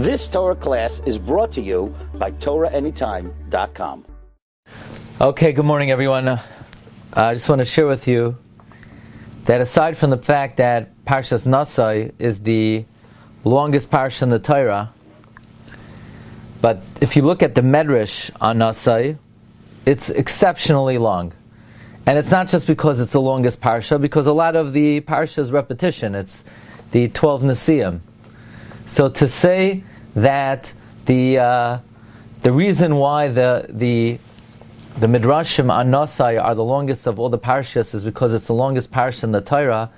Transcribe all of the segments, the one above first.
This Torah class is brought to you by TorahAnytime.com. Okay, good morning everyone. I just want to share with you that aside from the fact that Parshas Naso is the longest Parsha in the Torah, but if you look at the Medrash on Naso, it's exceptionally long. And it's not just because it's the longest Parsha, because a lot of the Parsha is repetition. It's the 12 Nesiim. So to say that the reason why the Midrashim on Naso are the longest of all the Parshas is because it's the longest Parsha in the Torah.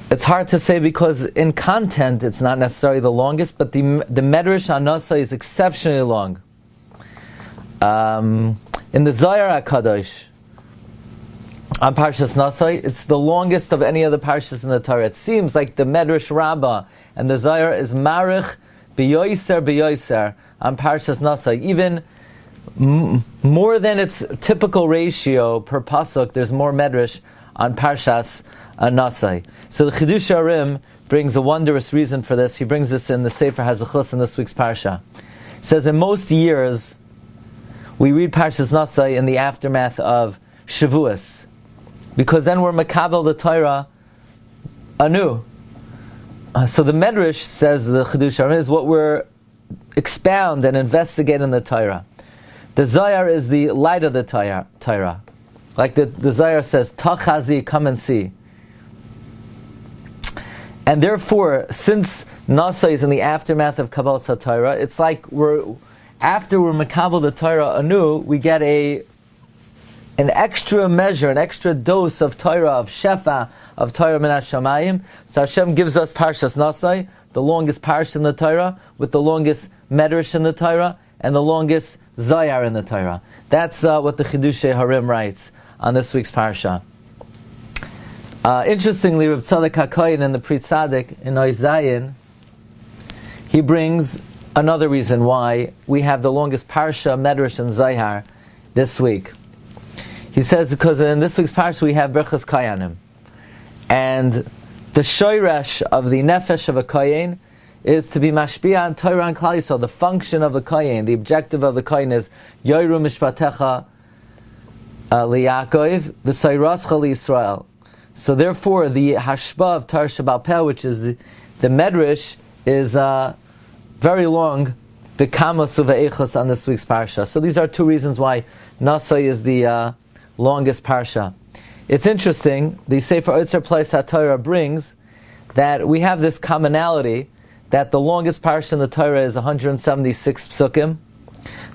It's hard to say because in content it's not necessarily the longest, but the Medrash on Naso is exceptionally long. In the Zohar HaKadosh on Parshas Naso, it's the longest of any of the Parshas in the Torah. It seems like the Medrash Rabbah and the Zohar is Marich b'yoyser on Parshas Naso. Even more than its typical ratio per pasuk, there's more Medrash on Parshas Naso. So the Chidush Shiurim brings a wondrous reason for this. He brings this in the Sefer HaZechus in this week's Parsha. He says in most years we read Parshas Naso in the aftermath of Shavuos, because then we're makabel the Torah anew. So the Medrash, says the Chidush Shiurim, is what we're expound and investigate in the Torah. The Zohar is the light of the Torah. Like the Zohar says, Tachazi, come and see. And therefore, since Naso is in the aftermath of Kabbalah HaTorah, it's like after we're makabel the Torah anew, we get an extra measure, an extra dose of Torah, of Shefa, of Torah min hashamayim. So Hashem gives us Parshas Naso, the longest Parsha in the Torah, with the longest Medrash in the Torah, and the longest Zohar in the Torah. That's what the Chidush Shiurim writes on this week's Parsha. Interestingly, Reb Tzadok HaKohen in the Pri Tzadik in Oy Zayin, he brings another reason why we have the longest Parsha, Medrash, and Zohar this week. He says because in this week's Parsha we have Berchas Koyanim, and the shoyresh of the nefesh of a kohen is to be mashpia on Torah and Klal Yisrael. The function of the kohen, the objective of the kohen is Yoru Mishpatecha LiYaakov V'Sayrascha LiYisrael. So therefore, the hashba of Torah Sheba'al Peh, which is the Medrash, is very long. The Kamos Uve'echos on this week's Parsha. So these are two reasons why Naso is the longest Parsha. It's interesting, the Sefer Oitzer Place HaTorah brings that we have this commonality that the longest Parsha in the Torah is 176 psukim.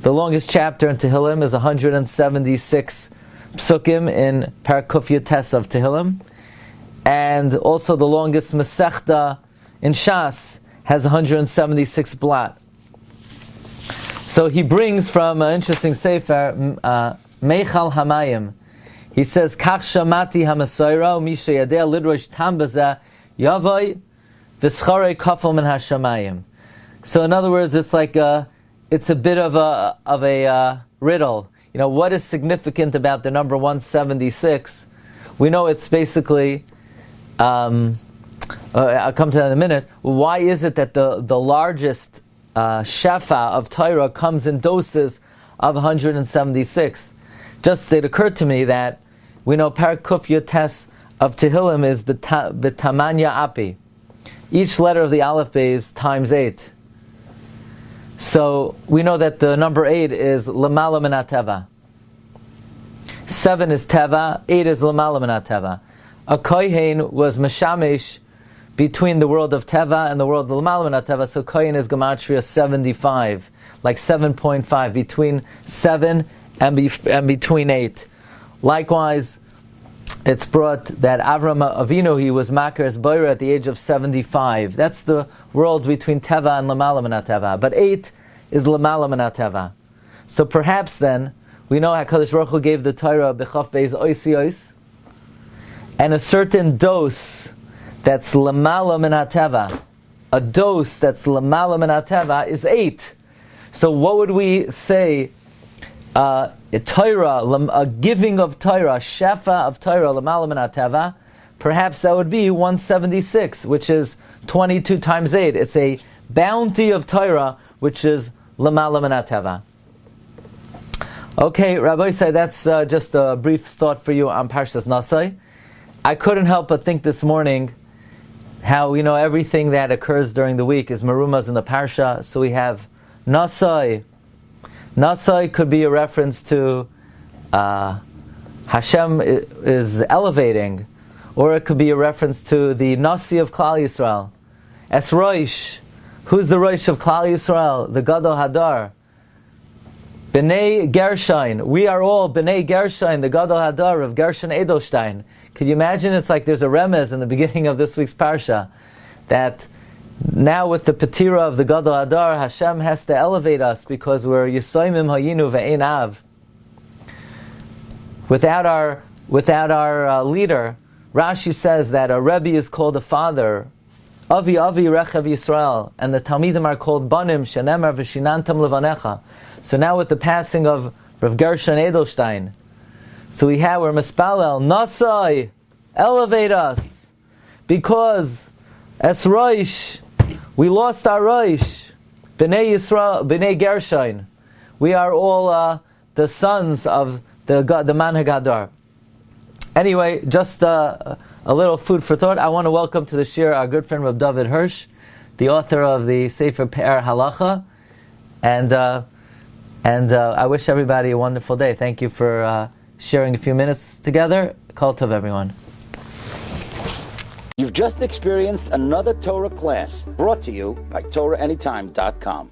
The longest chapter in Tehillim is 176 psukim in Parak Kuf Yotes of Tehillim. And also the longest Masechta in Shas has 176 blat. So he brings from an interesting Sefer, Meichal Hamayim. He says, Kach Shamati HaMasoira Misha Yadeh Lidrosh Tam Bazeh Yavoy V'Scharei Kafel Min HaShamayim. So in other words, it's like it's a bit of a riddle. You know, what is significant about the number 176? We know it's basically, I'll come to that in a minute. Why is it that the largest shefa of Torah comes in doses of 176? Just it occurred to me that we know Parak Kuf Yotes of Tehillim is B'tamanya Api. Each letter of the Aleph Beis is times 8. So we know that the number 8 is L'mala min HaTeva. 7 is Teva, 8 is L'mala min HaTeva. A Kohen was Meshamesh between the world of Teva and the world of L'mala min HaTeva, so Kohen is Gematria 75, like 7.5, between 7 and between 8. Likewise, it's brought that Avram Avinu, he was Makar's Boira at the age of 75. That's the world between Teva and L'mala min HaTeva. But 8 is L'mala min HaTeva. So perhaps then, we know HaKadosh Baruch Hu gave the Torah B'chaf Beis Oisi Ois, and a certain dose that's L'mala min HaTeva. A dose that's L'mala min HaTeva is 8. So what would we say a Torah, a giving of Torah, shefa of Torah, l'mala min HaTeva, perhaps that would be 176, which is 22 times 8. It's a bounty of Torah, which is Lamala Min HaTeva. Okay, Rabbi said that's just a brief thought for you on Parshas Naso. I couldn't help but think this morning how everything that occurs during the week is marumas in the Parsha. So we have Naso. Naso could be a reference to Hashem is elevating, or it could be a reference to the Nasi of Klal Yisrael. Es Roish. Who's the Roish of Klal Yisrael? The Gadol Hadar. B'nai Gershon. We are all B'nai Gershon, the Gadol Hadar of Gershon Edelstein. Could you imagine? It's like there's a remez in the beginning of this week's Parsha that now with the Petira of the Gadol Hadar, Hashem has to elevate us because we're Yisoimim Hayinu Ve'ein Av. Without our leader, Rashi says that a Rebbe is called a father, Avi Rechav Yisrael, and the Talmidim are called Banim, Shenemar V'shinantam Levanecha. So now with the passing of Rav Gershon Edelstein, so we're Mispalel, Nasai, elevate us, because Es Roish, we lost our Roish, B'nai Yisrael, B'nai Gershon. We are all the sons of the Manhag Hadar. Anyway, just a little food for thought. I want to welcome to the Shiur our good friend Rav David Hirsch, the author of the Sefer Pe'er Halacha, and I wish everybody a wonderful day. Thank you for sharing a few minutes together. Kol Tov, everyone. You've just experienced another Torah class brought to you by TorahAnytime.com.